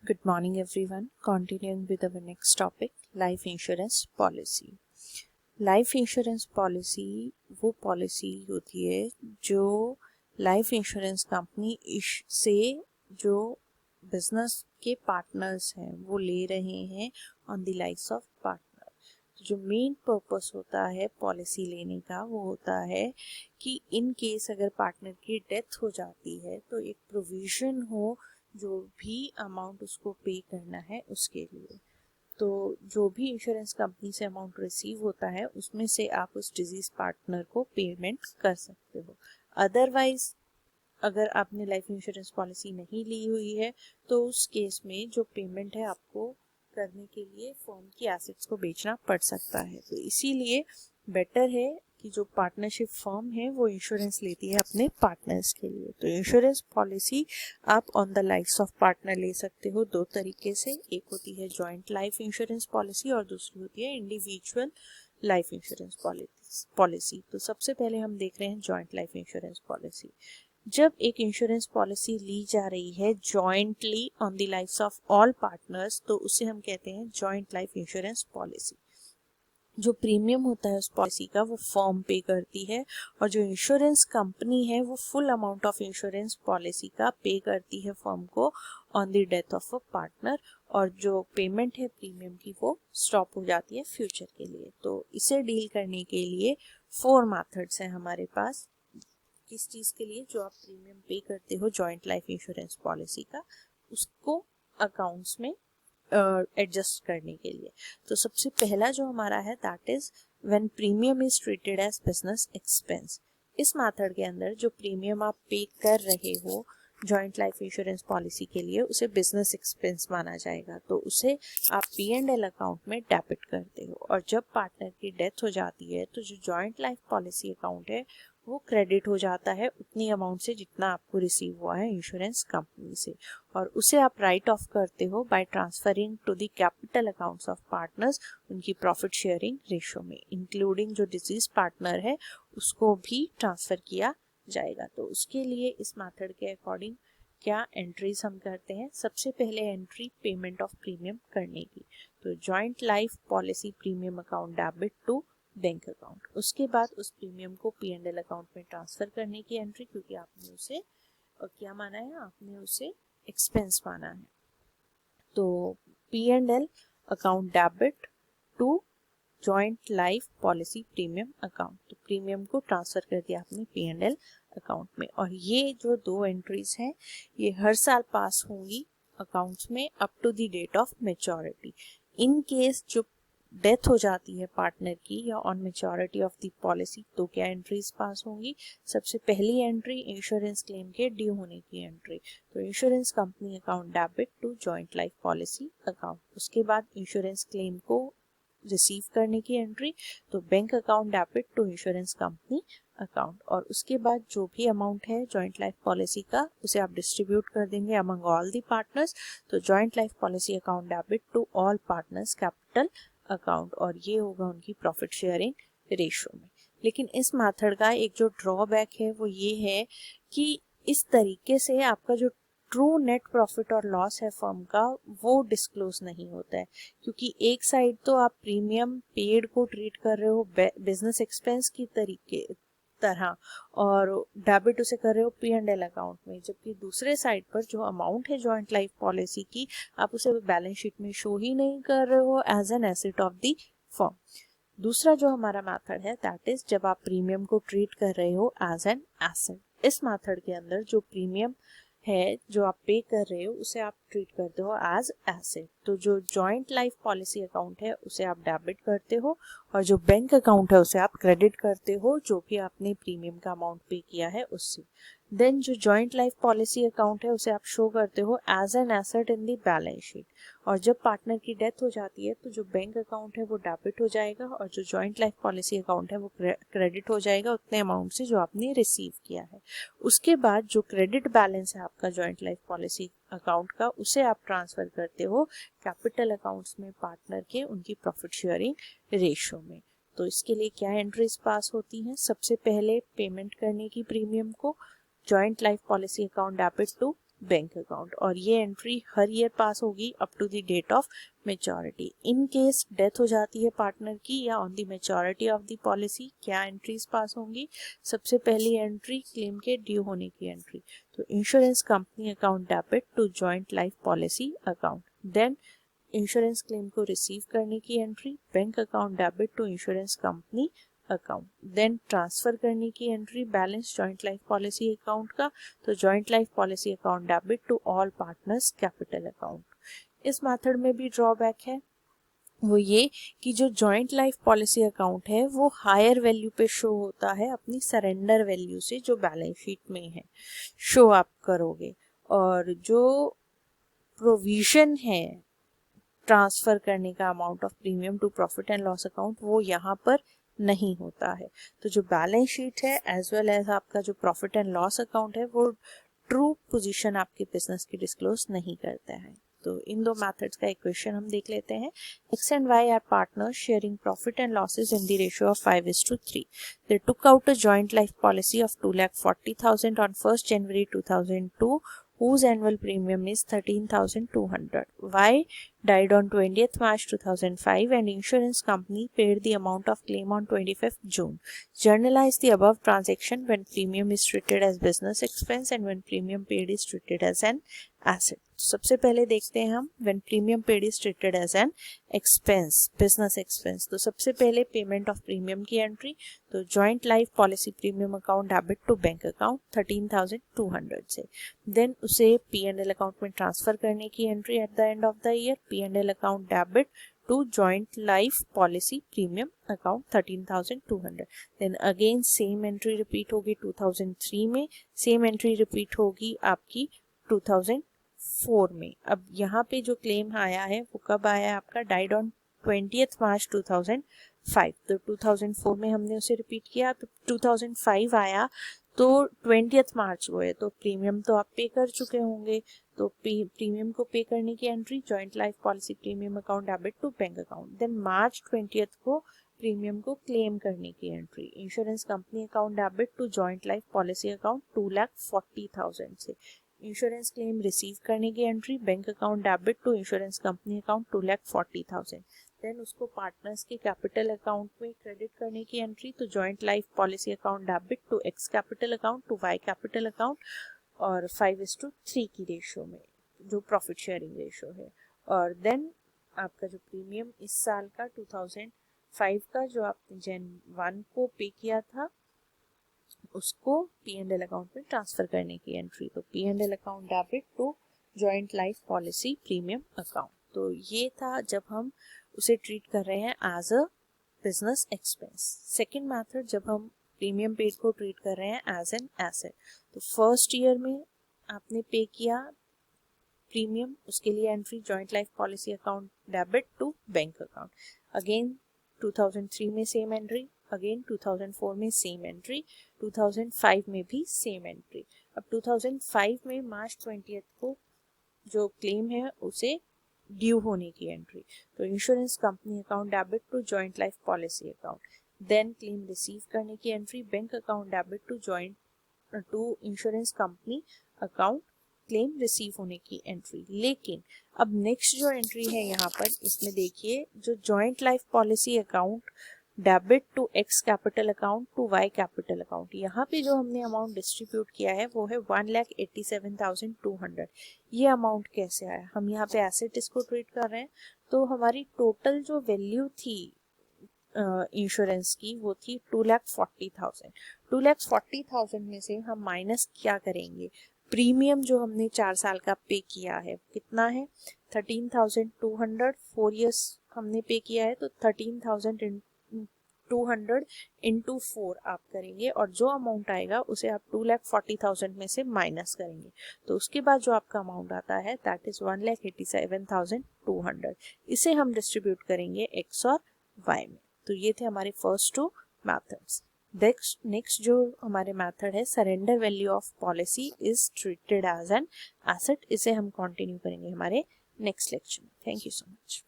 Good morning everyone. Continuing with our next topic, life insurance policy. Life insurance policy वो policy होती है जो life insurance company से जो बिजनेस के पार्टनर्स हैं वो ले रहे हैं on the life of partner. जो मेन पर्पस होता है पॉलिसी लेने का वो होता है कि इन केस अगर पार्टनर की डेथ हो जाती है तो एक प्रोविजन हो जो भी अमाउंट उसको पे करना है उसके लिए। तो जो भी इंश्योरेंस कंपनी से अमाउंट रिसीव होता है उसमें से आप उस डिजीज पार्टनर को पेमेंट कर सकते हो। अदरवाइज अगर आपने लाइफ इंश्योरेंस पॉलिसी नहीं ली हुई है तो उस केस में जो पेमेंट है आपको करने के लिए फर्म की एसेट्स को बेचना पड़ सकता है। तो इसीलिए बेटर है कि जो पार्टनरशिप फर्म है वो इंश्योरेंस लेती है अपने पार्टनर्स के लिए। तो इंश्योरेंस पॉलिसी आप on the life of partner ले सकते हो दो तरीके से। एक होती है जॉइंट लाइफ इंश्योरेंस पॉलिसी और दूसरी होती है इंडिविजुअल लाइफ इंश्योरेंस पॉलिसी। तो सबसे पहले हम देख रहे हैं जॉइंट लाइफ इंश्योरेंस पॉलिसी। जब एक इंश्योरेंस पॉलिसी ली जा रही है jointly on the life of all partners तो उसे हम कहते हैं जॉइंट लाइफ इंश्योरेंस पॉलिसी। जो प्रीमियम होता है उस पॉलिसी का वो फर्म पे करती है और जो इंश्योरेंस कंपनी है वो full amount of insurance policy का पे करती है फर्म को on the death of a partner. और जो पेमेंट है प्रीमियम की वो स्टॉप हो जाती है फ्यूचर के लिए। तो इसे डील करने के लिए 4 मेथड्स हैं हमारे पास। किस चीज़ के लिए? जो आप प्रीमियम पे करते हो जॉइंट लाइफ इंश्योरेंस पॉलिसी का उसको अकाउंट्स में एडजस्ट करने के लिए। तो सबसे पहला जो हमारा है that is when premium is treated as business expense. इस मेथड के अंदर जो प्रीमियम आप पे कर रहे हो जॉइंट लाइफ इंश्योरेंस पॉलिसी के लिए उसे बिजनेस एक्सपेंस माना जाएगा। तो उसे आप P&L अकाउंट में डेबिट करते हो और जब पार्टनर की डेथ हो जाती है तो जो जॉइंट लाइफ पॉलिसी अकाउंट है वो क्रेडिट हो जाता है उतनी अमाउंट से जितना आपको रिसीव हुआ है इंश्योरेंस कंपनी से और उसे आप राइट ऑफ करते हो by transferring to the capital accounts of partners उनकी प्रॉफिट शेयरिंग रेशो में, इंक्लूडिंग जो डिजीज पार्टनर है उसको भी ट्रांसफर किया जाएगा। तो उसके लिए इस मेथड के अकॉर्डिंग क्या एंट्रीज हम करते हैं? सबसे पहले एंट्री पेमेंट ऑफ प्रीमियम करने की। तो joint life policy premium account debit to bank account. उसके बाद उस प्रीमियम को P&L अकाउंट में ट्रांसफर करने की एंट्री, क्योंकि आपने उसे क्या माना है? आपने उसे एक्सपेंस माना है। तो P&L account debit to joint life policy premium account. तो प्रीमियम को ट्रांसफर कर दिया आपने P&L अकाउंट में और ये जो दो एंट्रीज हैं ये हर साल पास होंगी अकाउंट्स में up to the date of maturity. In case जो डेथ हो जाती है पार्टनर की या on maturity of the policy तो क्या एंट्रीज पास होंगी? सबसे पहली एंट्री इंश्योरेंस क्लेम के ड्यू होने की एंट्री। तो insurance company account debit to joint life policy account. उसके बाद इंश्योरेंस क्लेम को रिसीव करने की एंट्री, तो bank account debit to insurance company account. और उसके बाद जो भी अमाउंट है जॉइंट लाइफ पॉलिसी का उसे आप डिस्ट्रीब्यूट कर देंगे अमंग ऑल द पार्टनर्स। तो joint life policy account debit to all partners capital account और ये होगा उनकी प्रॉफिट शेयरिंग रेशो में। लेकिन इस मेथड का एक जो ड्रॉबैक है वो ये है कि इस तरीके से आपका जो ट्रू नेट प्रॉफिट और लॉस है फर्म का वो डिस्क्लोज नहीं होता है, क्योंकि एक साइड तो आप प्रीमियम पेड को ट्रीट कर रहे हो बिजनेस एक्सपेंस की तरह और डेबिट उसे कर रहे हो P&L अकाउंट में, जबकि दूसरे साइड पर जो अमाउंट है जॉइंट लाइफ पॉलिसी की आप उसे बैलेंस शीट में शो ही नहीं कर रहे हो as an asset of the firm. दूसरा जो हमारा मेथड है दैट इज जब आप प्रीमियम को ट्रीट कर रहे हो एज एन एसेट। इस मेथड के अंदर जो प्रीमियम है जो आप पे कर रहे हो उसे आप ट्रीट करते हो एज एसेट। तो जो जॉइंट लाइफ पॉलिसी अकाउंट है उसे आप डेबिट करते हो और जो बैंक अकाउंट है उसे आप क्रेडिट करते हो जो भी आपने प्रीमियम का अमाउंट पे किया है उससे। देन जो जॉइंट लाइफ पॉलिसी अकाउंट है उसे आप शो करते हो as an asset in the balance sheet और जब पार्टनर की डेथ हो जाती है तो जो बैंक अकाउंट है वो डेबिट हो जाएगा और जो जॉइंट लाइफ पॉलिसी अकाउंट है वो क्रेडिट हो जाएगा उतने अमाउंट से जो आपने रिसीव किया है। उसके बाद जो क्रेडिट बैलेंस है आपका जॉइंट लाइफ पॉलिसी अकाउंट का उसे आप ट्रांसफर करते हो कैपिटल अकाउंट्स में पार्टनर के उनकी प्रॉफिट शेयरिंग रेशो में। तो इसके लिए क्या एंट्रीज पास होती हैं? सबसे पहले पेमेंट करने की प्रीमियम को joint life policy account debit to bank account, और ये एंट्री हर ईयर पास होगी up to the date of maturity. In case death हो जाती है पार्टनर की या on the maturity of the policy, क्या एंट्रीज पास होंगी? सबसे पहली एंट्री क्लेम के ड्यू होने की एंट्री, तो insurance company account debit to joint life policy account. Then insurance claim को रिसीव करने की entry, bank account debit to insurance company account. Then transfer करने की entry, balance joint life policy account का, तो joint life policy account debit to all partners capital account. इस method में भी ड्रॉबैक है, वो ये कि जो जॉइंट लाइफ पॉलिसी अकाउंट है वो हायर वैल्यू पे शो होता है अपनी सरेंडर वैल्यू से, जो बैलेंस शीट में है शो आप करोगे, और जो प्रोविजन है ट्रांसफर करने का amount of premium to profit and loss account वो यहाँ पर नहीं होता है। तो जो बैलेंस शीट है एज वेल एज आपका जो प्रॉफिट एंड लॉस अकाउंट है वो ट्रू पोजीशन आपके बिजनेस की डिस्क्लोज नहीं करते हैं। तो इन दो मेथड्स का इक्वेशन हम देख लेते हैं। X and Y are partners sharing profit and losses in the ratio of 5:3. They took out a joint life policy of 2,40,000 on 1st January 2002, whose annual premium is 13,200. Y died on 20th March 2005 and insurance company paid the amount of claim on 25th June. Journalize the above transaction when premium is treated as business expense and when premium paid is treated as an asset. सबसे पहले देखते हैं हम when premium paid is treated as an expense, business expense। तो सबसे पहले payment of premium की entry, तो joint life policy premium account debit to bank account 13,200 से। देन उसे P&L अकाउंट में ट्रांसफर करने की entry at the end of the year, P&L account debit to joint life policy premium account 13,200। Then again same entry repeat होगी 2003 में, same entry repeat होगी आपकी 2004 में। अब यहाँ पे जो क्लेम आया है वो कब आया है आपका? डाइड ऑन 20th मार्च 2005। तो 2004 में हमने उसे रिपीट किया, तो 2005 आया तो 20th मार्च को है, तो प्रीमियम तो आप पे कर चुके होंगे, तो प्रीमियम को पे करने की entry joint life policy premium account debit to bank account. Then March 20th को प्रीमियम को क्लेम करने की entry, insurance company account debit to joint life policy account 2,40,000 से। इंश्योरेंस क्लेम रिसीव करने की entry, bank account debit to insurance company account 2,40,000। Then उसको partners के capital account में क्रेडिट करने की एंट्री, तो joint life policy account debit to X capital account to Y capital account, और 5:3 की रेशियो में जो प्रॉफिट शेयरिंग रेशियो है। और देन आपका जो प्रीमियम इस साल का 2005 का जो आपने Jan 1 को पे किया था उसको P&L अकाउंट में ट्रांसफर करने की एंट्री, तो P&L account debit to joint life policy premium account. तो ये था जब हम उसे ट्रीट कर रहे हैं as a business expense. Second method, जब हम प्रीमियम पेड को ट्रीट कर रहे हैं एज एन एसेट। तो फर्स्ट ईयर में आपने पे किया प्रीमियम, उसके लिए entry joint life policy account debit to bank account. Again 2003 में सेम एंट्री, अगेन 2004 में सेम एंट्री, 2005 में भी सेम एंट्री। अब 2005 में मार्च 20th को जो क्लेम है उसे ड्यू होने की एंट्री, तो insurance company account debit to joint life policy account. Then claim receive करने की entry, bank account debit to joint to insurance company account, claim receive होने की एंट्री। लेकिन अब नेक्स्ट जो एंट्री है यहाँ पर, इसमें देखिए जो joint life policy account debit to X capital account to Y capital account, यहाँ पे जो हमने अमाउंट डिस्ट्रीब्यूट किया है वो है 1,87,200। ये अमाउंट कैसे आया? हम यहाँ पे एसेट इसको ट्रीट कर रहे हैं, तो हमारी टोटल जो वैल्यू थी इंश्योरेंस की वो थी 2,40,000। 2,40,000 में से हम माइनस क्या करेंगे? प्रीमियम जो हमने 4 साल का पे किया है कितना है? 13,200। 4 ईयर्स हमने पे किया है, तो 13,200 इंटू 4 आप करेंगे, और जो अमाउंट आएगा उसे आप 2,40,000 में से माइनस करेंगे, तो उसके बाद जो आपका अमाउंट आता है दैट इज 1,87,200। इसे हम डिस्ट्रीब्यूट करेंगे एक्स और वाई में। तो ये थे हमारे फर्स्ट 2 मैथड्स। नेक्स्ट जो हमारे मेथड है surrender value of policy is treated as an asset, इसे हम कंटिन्यू करेंगे हमारे नेक्स्ट लेक्चर में। Thank you so much.